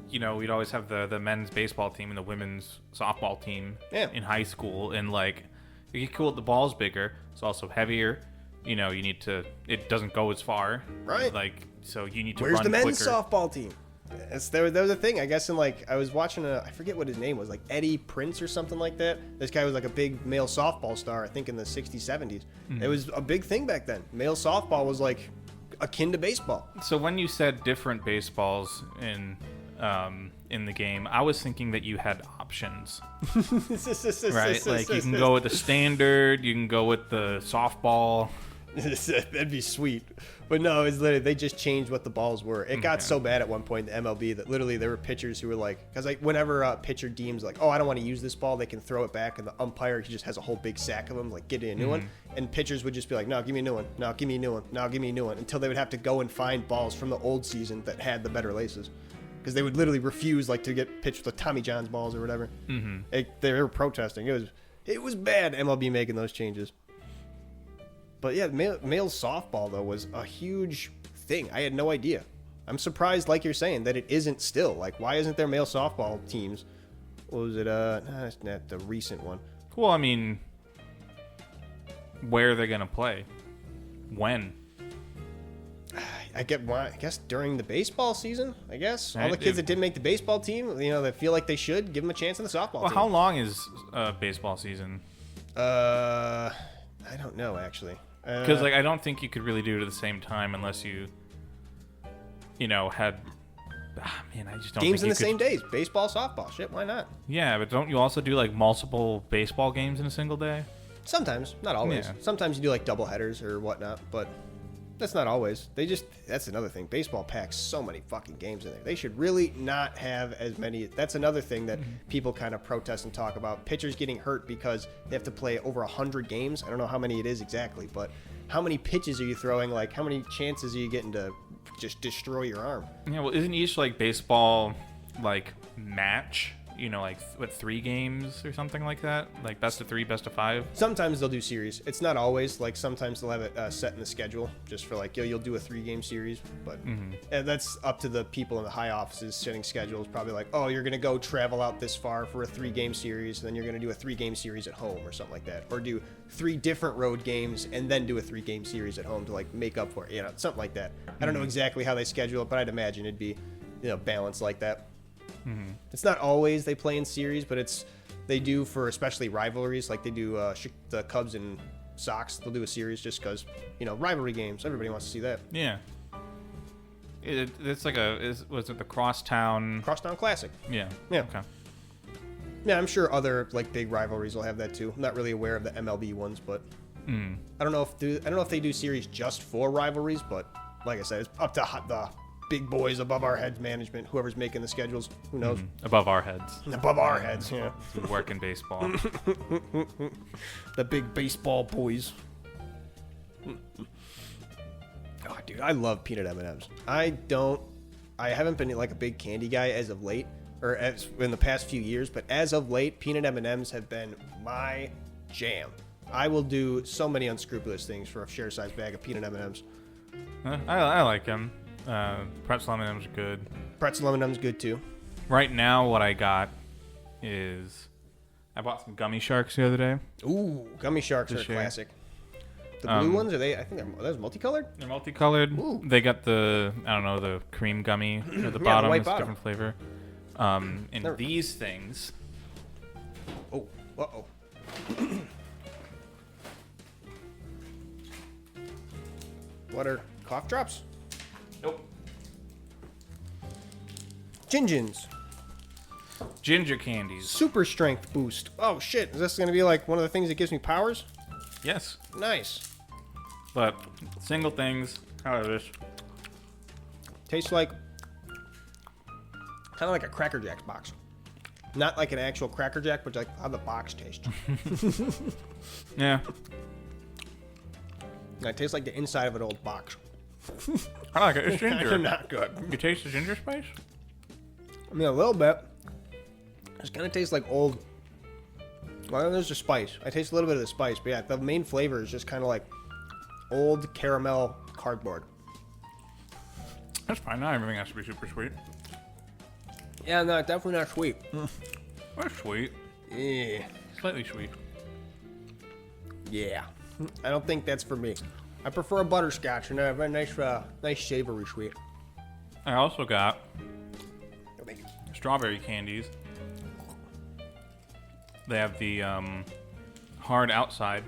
B: you know, we'd always have the men's baseball team and the women's softball team in high school, and like you get cool. The ball's bigger. It's also heavier. You know, you need to. It doesn't go as far.
A: Right.
B: Like, so you need to.
A: Where's
B: run
A: the men's
B: quicker.
A: softball team? There was a thing, I guess, in like, I was watching I forget what his name was, like Eddie Prince or something like that. This guy was like a big male softball star, I think in the 60s, 70s. It was a big thing back then. Male softball was like akin to baseball.
B: So when you said different baseballs in the game, I was thinking that you had options, right? Like you can go with the standard, you can go with the softball.
A: That'd be sweet. But no, it's literally, they just changed what the balls were. It got so bad at one point in the MLB that literally there were pitchers who were like, because like whenever a pitcher deems like, oh, I don't want to use this ball, they can throw it back, and the umpire, he just has a whole big sack of them, like, get a new one. And pitchers would just be like, no, give me a new one. No, give me a new one. No, give me a new one. Until they would have to go and find balls from the old season that had the better laces. Because they would literally refuse like to get pitched with Tommy John's balls or whatever. They were protesting. It was bad, MLB making those changes. But yeah, male softball, though, was a huge thing. I had no idea. I'm surprised, like you're saying, that it isn't still. Like, why isn't there male softball teams? What was it? No, that's not the recent one.
B: Well, I mean, where are they going to play? When?
A: I guess during the baseball season, I guess.
B: Right.
A: All the kids that didn't make the baseball team, you know, that feel like they should, give them a chance in the softball team.
B: How long is baseball season?
A: I don't know, actually.
B: Because like I don't think you could really do it at the same time unless you had. Man, I just don't.
A: Games
B: think
A: in
B: you
A: the
B: could...
A: same days. Baseball, softball. Shit, why not?
B: Yeah, but don't you also do like multiple baseball games in a single day?
A: Sometimes, not always.
B: Yeah.
A: Sometimes you do like double headers or whatnot, but that's not always. That's another thing. Baseball packs so many fucking games in there. They should really not have as many. That's another thing that people kind of protest and talk about. Pitchers getting hurt because they have to play over 100 games. I don't know how many it is exactly, but how many pitches are you throwing? Like, how many chances are you getting to just destroy your arm?
B: Yeah, well, isn't each like baseball like match? Like what, 3 games or something like that? Like best of 3, best of 5?
A: Sometimes they'll do series. It's not always. Like sometimes they'll have it set in the schedule just for like, you'll do a 3-game series. But that's up to the people in the high offices setting schedules. Probably like, oh, you're going to go travel out this far for a 3-game series. And then you're going to do a 3-game series at home or something like that. Or do 3 different road games and then do a 3-game series at home to like make up for it. Something like that. I don't know exactly how they schedule it, but I'd imagine it'd be, balanced like that. It's not always they play in series, but they do for especially rivalries. Like they do the Cubs and Sox. They'll do a series just because rivalry games. Everybody wants to see that.
B: Yeah. It's like was it the Crosstown
A: Classic?
B: Yeah. Okay.
A: Yeah, I'm sure other like big rivalries will have that too. I'm not really aware of the MLB ones, but I don't know if they do series just for rivalries. But like I said, it's up to the big boys above our heads management, whoever's making the schedules, who knows?
B: Above our heads.
A: Above our heads, yeah.
B: We work in baseball.
A: The big baseball boys. Oh, dude, I love peanut M&ms. I haven't been like a big candy guy as of late, or in the past few years, but as of late, peanut M&ms have been my jam. I will do so many unscrupulous things for a share-sized bag of peanut M&ms.
B: I like them. Pretzel M&M's are good.
A: Pretzel M&M's good too.
B: Right now, what I got is I bought some gummy sharks the other day.
A: Ooh, gummy sharks are a classic. The blue ones, are they? I think they're multicolored.
B: They're multicolored.
A: Ooh.
B: They got the the cream gummy at the
A: the
B: bottom.
A: white
B: It's a different flavor. And these things.
A: Oh, uh-oh. What are cough drops?
B: Nope.
A: Gingins.
B: Ginger candies.
A: Super strength boost. Oh shit, is this gonna be like one of the things that gives me powers?
B: Yes.
A: Nice.
B: But single things. How are this?
A: Tastes like kind of like a Cracker Jack box. Not like an actual Cracker Jack, but like how the box tastes.
B: Yeah.
A: It tastes like the inside of an old box.
B: I like it. It's ginger.
A: Not good.
B: You taste the ginger spice?
A: I mean, a little bit. It kind of tastes like old. Well, there's a spice. I taste a little bit of the spice, but yeah, the main flavor is just kind of like old caramel cardboard.
B: That's fine. Not everything has to be super sweet.
A: Yeah, no, definitely not sweet.
B: That's sweet.
A: Yeah.
B: Slightly sweet.
A: Yeah. I don't think that's for me. I prefer a butterscotch and a very nice, nice savory sweet.
B: I also got strawberry candies. They have the hard outside,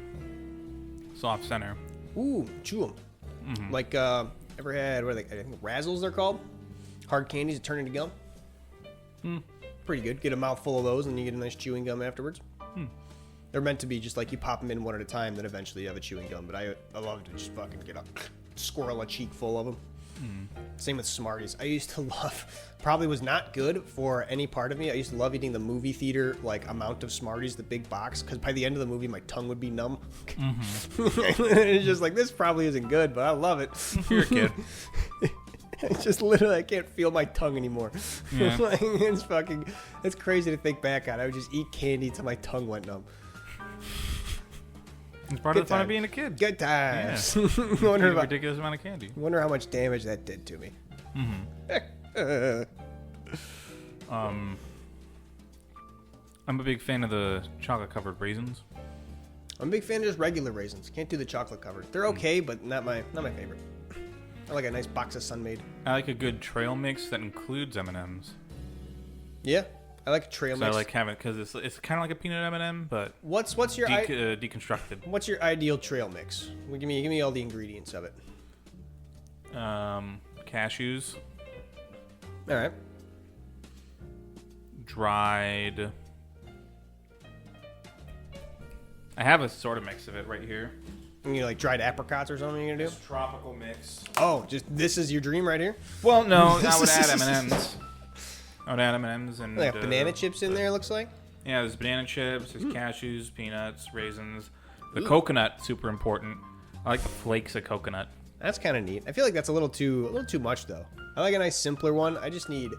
B: soft center.
A: Ooh, chew them.
B: Mm-hmm.
A: Like, ever had, what are they, I think Razzles they're called? Hard candies that turn into gum? Pretty good. Get a mouthful of those and you get a nice chewing gum afterwards. They're meant to be just like you pop them in one at a time, then eventually you have a chewing gum. But I love to just fucking get a squirrel a cheek full of them. Same with Smarties. I used to love, probably was not good for any part of me. I used to love eating the movie theater like amount of Smarties, the big box, because by the end of the movie my tongue would be numb. It's just like, this probably isn't good, but I love it.
B: You're a kid.
A: It's just literally, I can't feel my tongue anymore.
B: Yeah.
A: Like, it's crazy to think back on. I would just eat candy until my tongue went numb.
B: It's part of the fun of being a kid.
A: Good times.
B: Yeah.
A: Wonder
B: Eat a
A: about,
B: ridiculous amount of candy.
A: wonder how much damage that did to me.
B: I'm a big fan of the chocolate-covered raisins.
A: I'm a big fan of just regular raisins. Can't do the chocolate covered. They're okay, but not my favorite. I like a nice box of Sun-Maid.
B: I like a good trail mix that includes M&ms.
A: Yeah, I like a trail mix.
B: I like having it because it's kind of like a peanut M&M, but
A: What's your
B: deconstructed.
A: what's your ideal trail mix? Well, give me all the ingredients of it.
B: Cashews,
A: All right.
B: dried. I have a sort of mix of it right here.
A: You like dried apricots or something you're gonna do?
B: This tropical mix.
A: Oh, just this is your dream right here?
B: Well, no, I would add M&Ms. I would add M&Ms and
A: Like banana chips in there, it looks like.
B: Yeah, there's banana chips, there's cashews, peanuts, raisins. The coconut, super important. I like the flakes of coconut.
A: That's kind of neat. I feel like that's a little too much though. I like a nice simpler one. I just need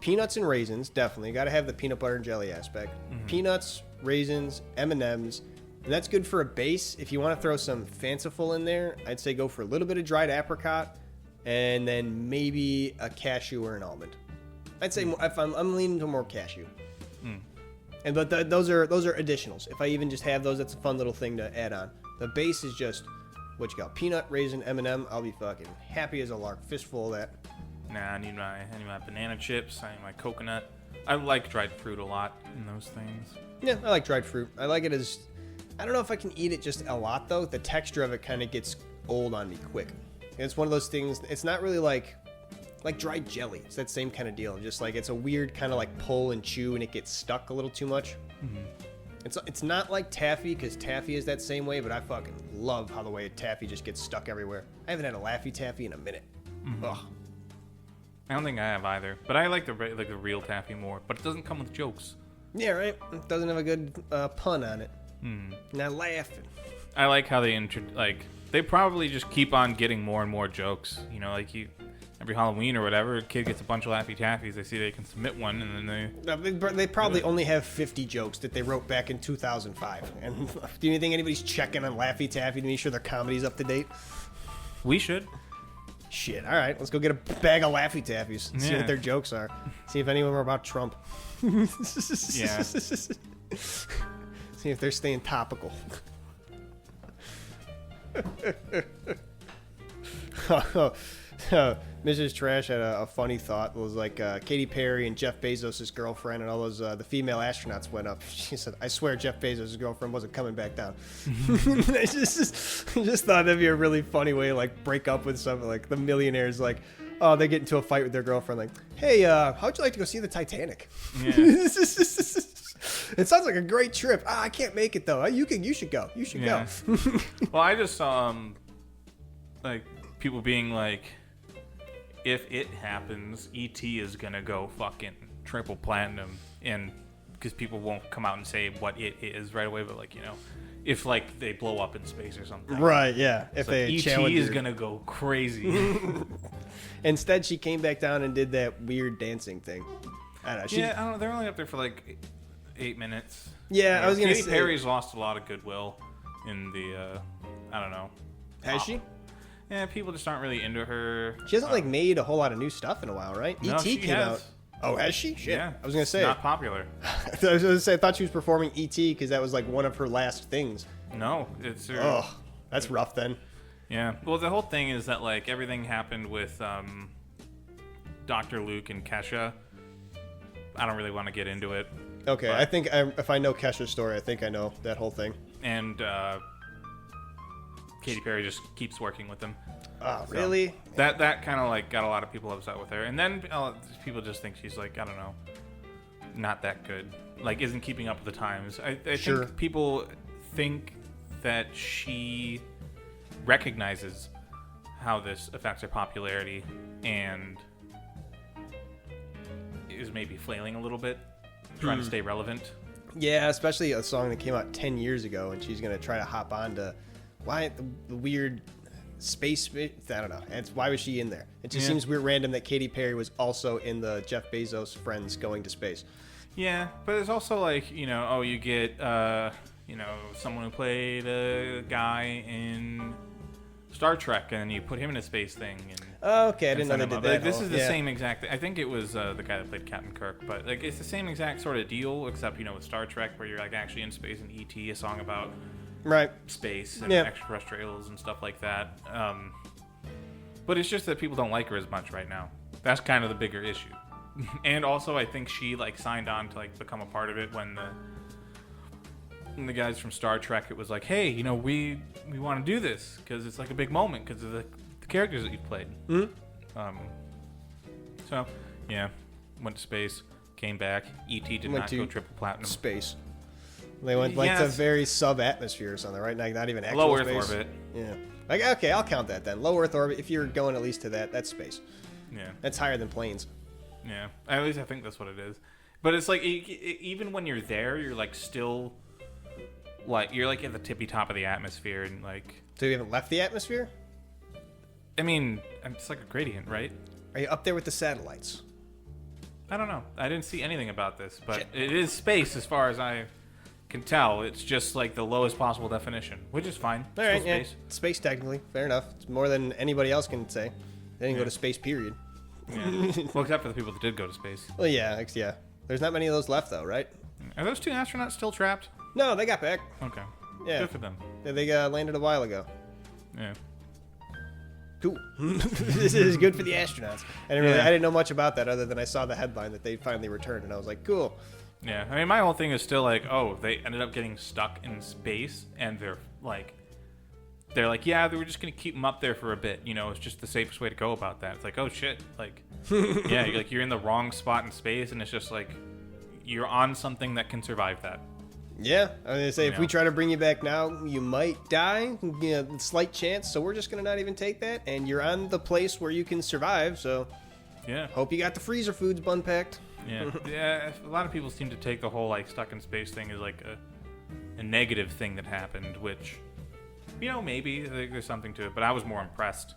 A: peanuts and raisins, definitely. Got to have the peanut butter and jelly aspect. Peanuts, raisins, M&Ms. And that's good for a base. If you want to throw some fanciful in there, I'd say go for a little bit of dried apricot and then maybe a cashew or an almond. I'd say if I'm leaning to more cashew. And but those are additionals. If I even just have those, that's a fun little thing to add on. The base is just what you got: peanut, raisin, M&M. I'll be fucking happy as a lark. Fistful of that.
B: Nah, I need my banana chips. I need my coconut. I like dried fruit a lot in those things.
A: Yeah, I like dried fruit. I like it as, I don't know if I can eat it just a lot though. The texture of it kind of gets old on me quick. It's one of those things. It's not really like dried jelly. It's that same kind of deal. Just like it's a weird kind of like pull and chew, and it gets stuck a little too much. It's not like taffy, because taffy is that same way, but I fucking love how the way taffy just gets stuck everywhere. I haven't had a Laffy Taffy in a minute. Ugh.
B: I don't think I have either, but I like the real taffy more. But it doesn't come with jokes.
A: Yeah, right. It doesn't have a good pun on it. Not laughing.
B: I like how they they probably just keep on getting more and more jokes. You know, like every Halloween or whatever, a kid gets a bunch of Laffy Taffies. They see they can submit one, and then
A: They probably only have 50 jokes that they wrote back in 2005. And do you think anybody's checking on Laffy Taffy to make sure their comedy's up to date?
B: we should.
A: Shit. All right, let's go get a bag of Laffy Taffies and see
B: Yeah.
A: what their jokes are. See if any of them are about Trump.
B: Yeah.
A: See if they're staying topical. Mrs. Trash had a funny thought. It was like Katy Perry and Jeff Bezos' girlfriend and all those the female astronauts went up. She said, "I swear Jeff Bezos' girlfriend wasn't coming back down." I just thought that'd be a really funny way to like break up with something like the millionaires. Like, oh, they get into a fight with their girlfriend. Like, hey, how'd you like to go see the Titanic?
B: Yeah.
A: It sounds like a great trip. I can't make it though. You should go. You should
B: Yeah.
A: go.
B: Well, I just saw like people being like, if it happens, E.T. is gonna go fucking triple platinum, and because people won't come out and say what it is right away, but like, you know, if like they blow up in space or something,
A: Right? Yeah. If
B: it's like
A: they
B: E.T.
A: challenge
B: is
A: her.
B: gonna go crazy.
A: Instead, she came back down and did that weird dancing thing. I don't know. She,
B: Yeah, I don't know. They're only up there for like 8 minutes.
A: Yeah, I was gonna
B: Katy
A: say.
B: Perry's lost a lot of goodwill in the I don't know.
A: Has she?
B: Yeah, people just aren't really into her.
A: She hasn't like made a whole lot of new stuff in a while, right?
B: No,
A: E.T.
B: she
A: came
B: has.
A: out. Oh, has she? Shit.
B: Yeah,
A: I was gonna say.
B: not popular.
A: I was gonna say. I thought she was performing E.T. because that was like one of her last things.
B: No, it's her.
A: Oh, that's rough then.
B: Yeah. Well, the whole thing is that like everything happened with Dr. Luke and Kesha. I don't really want to get into it.
A: Okay,
B: But-
A: I think if I know Kesha's story, I think I know that whole thing.
B: And Katy Perry just keeps working with them.
A: Oh,
B: So,
A: really?
B: That kind of like got a lot of people upset with her, and then people just think she's like, I don't know, not that good, like isn't keeping up with the times. I
A: Sure.
B: think people think that she recognizes how this affects her popularity and is maybe flailing a little bit, trying to stay relevant.
A: Yeah, especially a song that came out 10 years ago, and she's gonna try to hop on to the weird space. I don't know. Why was she in there? It just
B: Yeah.
A: seems weird, random that Katy Perry was also in the Jeff Bezos friends going to space.
B: Yeah, but it's also like, you know, oh, you get, you know, someone who played a guy in Star Trek, and you put him in a space thing. And
A: Okay, I didn't know
B: send
A: they
B: him
A: did
B: up.
A: that.
B: Like, this
A: whole-
B: is the
A: yeah.
B: same exact thing. I think it was the guy that played Captain Kirk, but like it's the same exact sort of deal, except, you know, with Star Trek, where you're like actually in space, and E.T., a song about
A: Right.
B: space and
A: Yeah.
B: extraterrestrials and stuff like that. But it's just that people don't like her as much right now. That's kind of the bigger issue. And also, I think she like signed on to like become a part of it when the guys from Star Trek, it was like, hey, you know, we want to do this because it's like a big moment because of the characters that you've played.
A: Mm-hmm.
B: So yeah, went to space, came back. E.T. did
A: Went
B: not
A: to
B: go triple platinum.
A: Space. They went like to
B: Yes.
A: very sub-atmosphere or something, right? Not even actual
B: Low Earth
A: space.
B: orbit.
A: Yeah. Like, okay, I'll count that then. Low Earth orbit. If you're going at least to that, that's space.
B: Yeah.
A: That's higher than planes.
B: Yeah, at least I think that's what it is. But it's like even when you're there, you're like still like you're like at the tippy top of the atmosphere, and like
A: So you haven't left the atmosphere?
B: I mean, it's like a gradient, right?
A: Are you up there with the satellites?
B: I don't know. I didn't see anything about this, but
A: Shit.
B: it is space as far as I can tell. It's just like the lowest possible definition, which is fine.
A: All right,
B: Still
A: yeah.
B: space.
A: Space technically, fair enough. It's more than anybody else can say. They didn't go
B: Yeah.
A: to space, period.
B: Yeah. Well, except for the people that did go to space.
A: Well, yeah, yeah. There's not many of those left, though, right?
B: Are those two astronauts still trapped?
A: No, they got back.
B: Okay.
A: Yeah.
B: Good for them.
A: Yeah, they landed a while ago.
B: Yeah.
A: Cool. This is good for the astronauts.
B: Yeah.
A: I didn't know much about that other than I saw the headline that they finally returned, and I was like, cool.
B: Yeah, I mean, my whole thing is still like, oh, they ended up getting stuck in space, and they're like, yeah, they were just gonna keep them up there for a bit. You know, it's just the safest way to go about that. It's like, oh shit, like, yeah, you're in the wrong spot in space, and it's just like, you're on something that can survive that.
A: Yeah, I was gonna say if
B: Yeah.
A: we try to bring you back now, you might die. You know, slight chance. So we're just gonna not even take that, and you're on the place where you can survive. So
B: Yeah,
A: hope you got the freezer foods bun packed.
B: yeah, yeah. A lot of people seem to take the whole like stuck in space thing as like a negative thing that happened, which, you know, maybe there's something to it. But I was more impressed.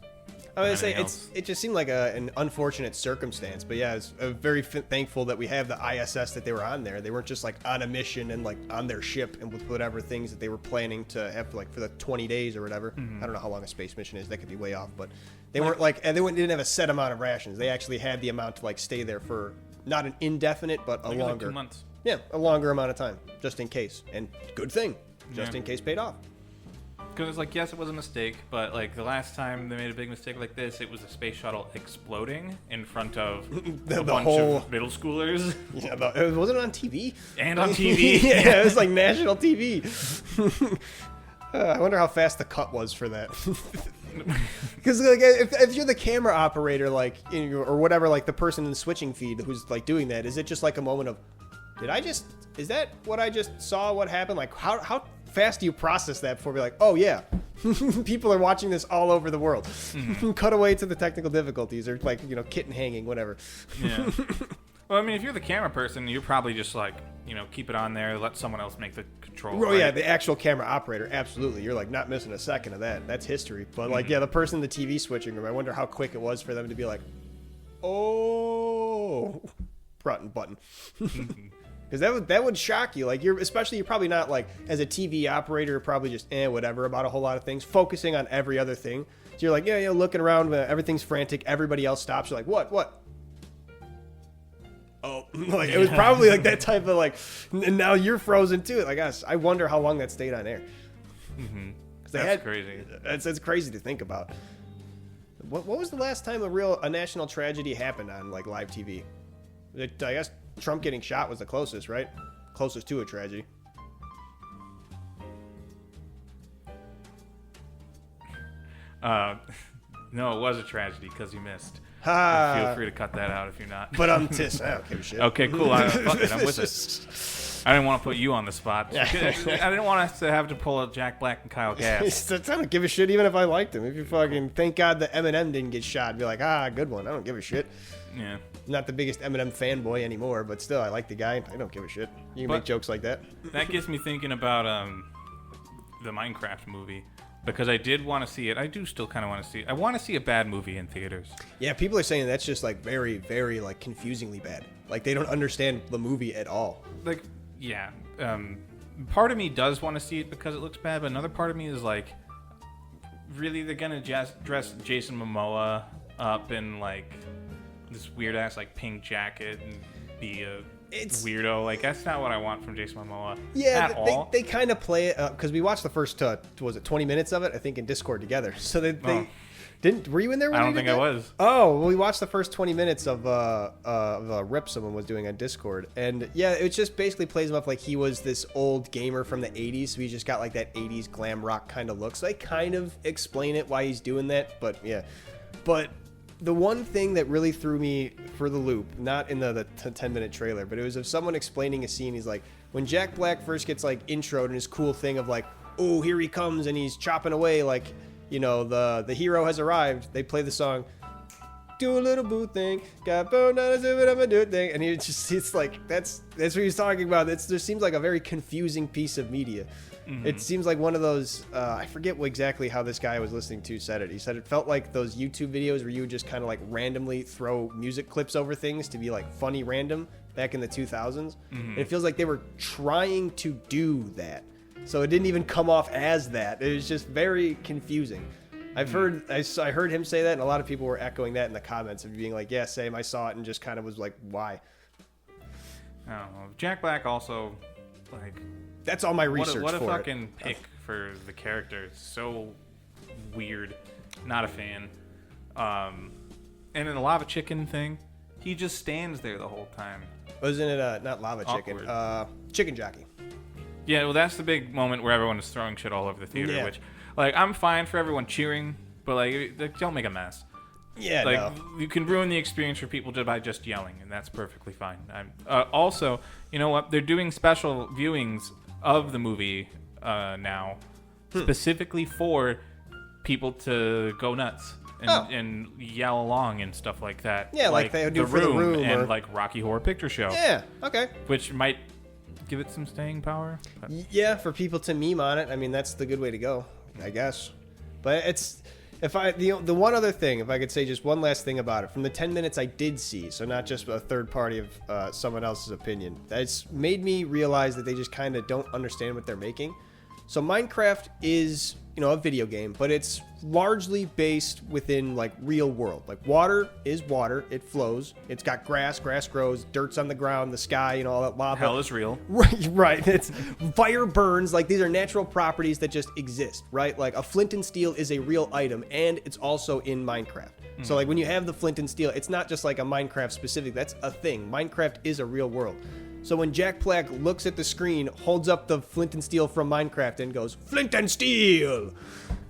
A: I was gonna say it just seemed like an unfortunate circumstance, but yeah, it's very thankful that we have the ISS that they were on there. They weren't just like on a mission and like on their ship and with whatever things that they were planning to have like for the 20 days or whatever. I don't know how long a space mission is. That could be way off, but they weren't like, and they didn't have a set amount of rations. They actually had the amount to like stay there for not an indefinite, but a longer,
B: like 2 months.
A: Yeah, a longer amount of time, just in case. And good thing, just in case paid off.
B: Because it's like, yes, it was a mistake, but like the last time they made a big mistake like this, it was a space shuttle exploding in front of a bunch of middle schoolers.
A: Yeah, wasn't it on TV?
B: And on TV.
A: Yeah, it was like national TV. I wonder how fast the cut was for that. Because like, if you're the camera operator, like or whatever, like the person in the switching feed who's like doing that, is it just like a moment of, is that what I just saw? What happened? Like how fast do you process that before be like, oh yeah, people are watching this all over the world. Cut away to the technical difficulties or like, kitten hanging, whatever.
B: Yeah. Well, I mean, if you're the camera person, you're probably just like, keep it on there, let someone else make the control.
A: Oh, right? Yeah, the actual camera operator, absolutely. You're like not missing a second of that. That's history. But like, yeah, the person in the TV switching room, I wonder how quick it was for them to be like, oh, button. Because that would shock you. Like you're probably not like as a TV operator, you're probably just whatever about a whole lot of things, focusing on every other thing. So you're like looking around, everything's frantic, everybody else stops. You're like what? Oh, like it was probably like that type of like, and now you're frozen too. Like I wonder how long that stayed on air.
B: That's crazy.
A: It's crazy to think about. What was the last time a national tragedy happened on like live TV? I guess Trump getting shot was the closest, right? Closest to a tragedy.
B: No, it was a tragedy because you missed.
A: Feel
B: free to cut that out if you're not.
A: But I don't give a shit.
B: Okay, cool. Fuck it, I'm with it. I didn't want to put you on the spot. I didn't want us to have to pull a Jack Black and Kyle Gass.
A: I don't give a shit even if I liked him. If you fucking thank God that M&ms didn't get shot, be like, good one. I don't give a shit.
B: Yeah.
A: Not the biggest M&ms fanboy anymore, but still, I like the guy. I don't give a shit. You can make jokes like that.
B: That gets me thinking about the Minecraft movie. Because I did want to see it. I do still kind of want to see it. I want to see a bad movie in theaters. Yeah,
A: people are saying that's just like very, very like confusingly bad. Like they don't understand the movie at all.
B: Like, yeah. Part of me does want to see it because it looks bad, but another part of me is like, really, they're going to dress Jason Momoa up in like this weird ass like pink jacket and be a weirdo. Like that's not what I want from Jason Momoa.
A: Yeah, they kind of play it because we watched the first 20 minutes of it, I think, in Discord together. So they didn't. Were you in there?
B: I don't think I was.
A: Oh, well, we watched the first 20 minutes of a rip someone was doing on Discord, and yeah, it just basically plays him up like he was this old gamer from the 80s. So he just got like that 80s glam rock kind of look. So they kind of explain it why he's doing that, but yeah, the one thing that really threw me for the loop, not in the 10-minute trailer, but it was of someone explaining a scene. He's like, when Jack Black first gets like introed in his cool thing of like, oh, here he comes and he's chopping away like, the hero has arrived. They play the song, do a little boo thing, got burned out, I'm a do thing, and it's like that's what he's talking about. There seems like a very confusing piece of media. It seems like one of those, I forget exactly how this guy I was listening to said it. He said it felt like those YouTube videos where you would just kind of like randomly throw music clips over things to be like funny random back in the 2000s. And it feels like they were trying to do that. So it didn't even come off as that. It was just very confusing. I heard him say that, and a lot of people were echoing that in the comments of being like, yeah, same, I saw it, and just kind of was like, why?
B: I don't know. Jack Black also, like...
A: That's all my research.
B: What a fucking pick for the character. It's so weird. Not a fan. And in the lava chicken thing, he just stands there the whole time.
A: Wasn't it not lava chicken? Chicken jockey.
B: Yeah, well, that's the big moment where everyone is throwing shit all over the theater. Yeah. Which, like, I'm fine for everyone cheering, but like, don't make a mess.
A: Yeah,
B: like you can ruin the experience for people just by just yelling, and that's perfectly fine. Also, you know what? They're doing special viewings of the movie now, specifically for people to go nuts and yell along and stuff like that.
A: Yeah, like they do for the Room
B: and like Rocky Horror Picture Show.
A: Yeah, okay.
B: Which might give it some staying power.
A: Yeah, for people to meme on it. I mean, that's the good way to go, I guess. But If the one other thing, if I could say just one last thing about it, from the 10 minutes I did see, so not just a third party of someone else's opinion, that's made me realize that they just kind of don't understand what they're making. So Minecraft is, a video game, but it's largely based within like real world. Like water is water, it flows. It's got grass grows, dirt's on the ground, the sky, all that lava.
B: Hell is real.
A: Right. It's fire burns. Like these are natural properties that just exist, right? Like a flint and steel is a real item, and it's also in Minecraft. So like when you have the flint and steel, it's not just like a Minecraft specific. That's a thing. Minecraft is a real world. So when Jack Black looks at the screen, holds up the flint and steel from Minecraft and goes, "Flint and steel,"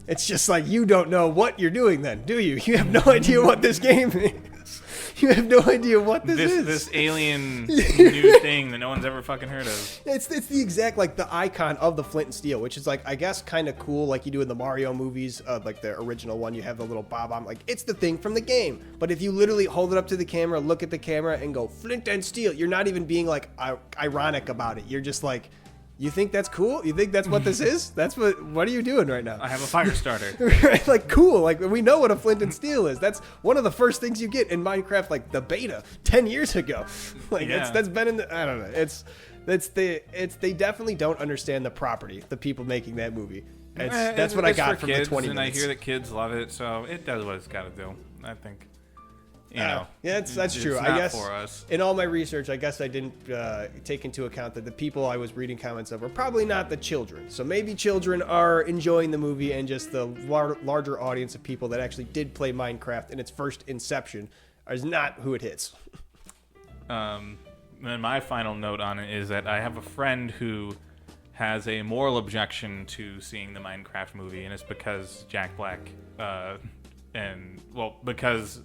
A: it's just like, you don't know what you're doing then, do you? You have no idea what this game is. You have no idea what this is.
B: This alien new thing that no one's ever fucking heard of.
A: It's the exact, like, the icon of the flint and steel, which is, like, I guess kind of cool, like you do in the Mario movies, like the original one, you have the little bob-omb, like, it's the thing from the game. But if you literally hold it up to the camera, look at the camera, and go, "Flint and steel," you're not even being, like, ironic about it. You're just like, you think that's cool? You think that's what this is? What are you doing right now?
B: I have a fire starter.
A: Right? Like, cool. Like, we know what a flint and steel is. That's one of the first things you get in Minecraft, like the beta 10 years ago. Like,
B: yeah.
A: that's been in the, I don't know. They definitely don't understand the property, the people making that movie. That's what I got from the 20 minutes.
B: And I hear that kids love it, so it does what it's got to do, I think.
A: Yeah, that's true.
B: It's
A: I
B: not
A: guess
B: for us.
A: In all my research, I guess I didn't take into account that the people I was reading comments of were probably not the children. So maybe children are enjoying the movie, and just the larger audience of people that actually did play Minecraft in its first inception is not who it hits.
B: And my final note on it is that I have a friend who has a moral objection to seeing the Minecraft movie, and it's because Jack Black because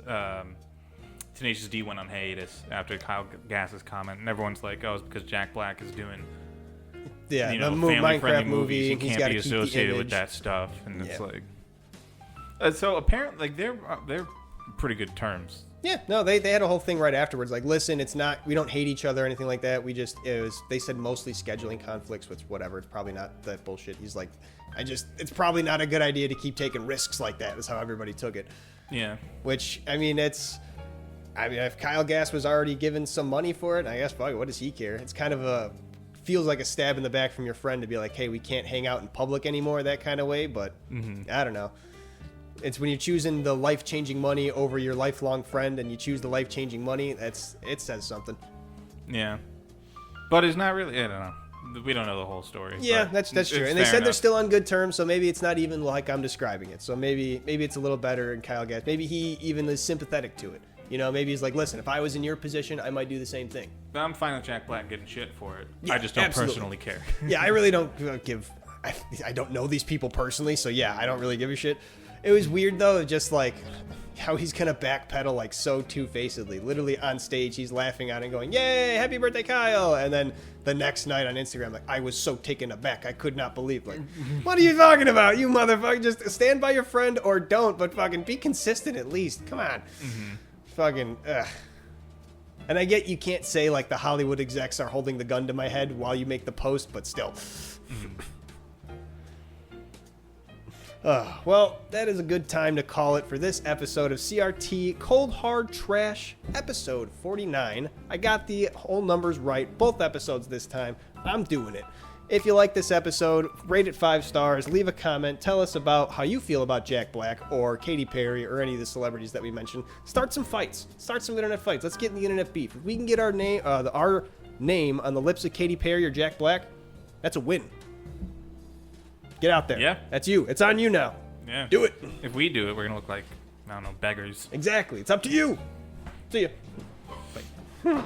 B: Tenacious D went on hiatus after Kyle Gass's comment, and everyone's like, "Oh, it's because Jack Black is doing
A: the
B: family-friendly
A: Minecraft
B: movies. He
A: he's
B: can't be
A: keep the
B: associated with
A: image."
B: that stuff." And it's like, so apparently, like they're pretty good terms.
A: Yeah, no, they had a whole thing right afterwards. Like, listen, it's not, we don't hate each other or anything like that. They said mostly scheduling conflicts, which whatever. It's probably not that bullshit. He's like, it's probably not a good idea to keep taking risks like that. Is how everybody took it.
B: Yeah.
A: Which, if Kyle Gass was already given some money for it, I guess, fuck it, what does he care? It's kind of feels like a stab in the back from your friend to be like, hey, we can't hang out in public anymore, that kind of way. But I don't know. It's when you're choosing the life-changing money over your lifelong friend, and you choose the life-changing money, it says something.
B: Yeah. But it's not really, I don't know. We don't know the whole story.
A: Yeah, that's true. And they said they're still on good terms, so maybe it's not even like I'm describing it. So maybe it's a little better in Kyle Gass. Maybe he even is sympathetic to it. Maybe he's like, listen, if I was in your position, I might do the same thing.
B: But I'm fine with Jack Black getting shit for it.
A: Yeah,
B: I just don't
A: absolutely.
B: personally care.
A: Yeah, I really don't give... I don't know these people personally, so yeah, I don't really give a shit. It was weird, though, just like how he's going to backpedal like so two-facedly. Literally on stage, he's laughing on it and going, "Yay, happy birthday, Kyle!" And then the next night on Instagram, like, I was so taken aback. I could not believe, like, what are you talking about, you motherfucker? Just stand by your friend or don't, but fucking be consistent at least. Come on. Fucking, ugh. And I get you can't say, like, the Hollywood execs are holding the gun to my head while you make the post, but still. Well, that is a good time to call it for this episode of CRT Cold Hard Trash, episode 49. I got the whole numbers right, both episodes this time. I'm doing it. If you like this episode, rate it 5 stars, leave a comment, tell us about how you feel about Jack Black or Katy Perry or any of the celebrities that we mentioned. Start some fights. Start some internet fights. Let's get in the internet beef. If we can get our name on the lips of Katy Perry or Jack Black, that's a win. Get out there.
B: Yeah.
A: That's you. It's on you now.
B: Yeah.
A: Do it.
B: If we do it, we're going to look like, I don't know, beggars.
A: Exactly. It's up to you. See ya.
B: Bye.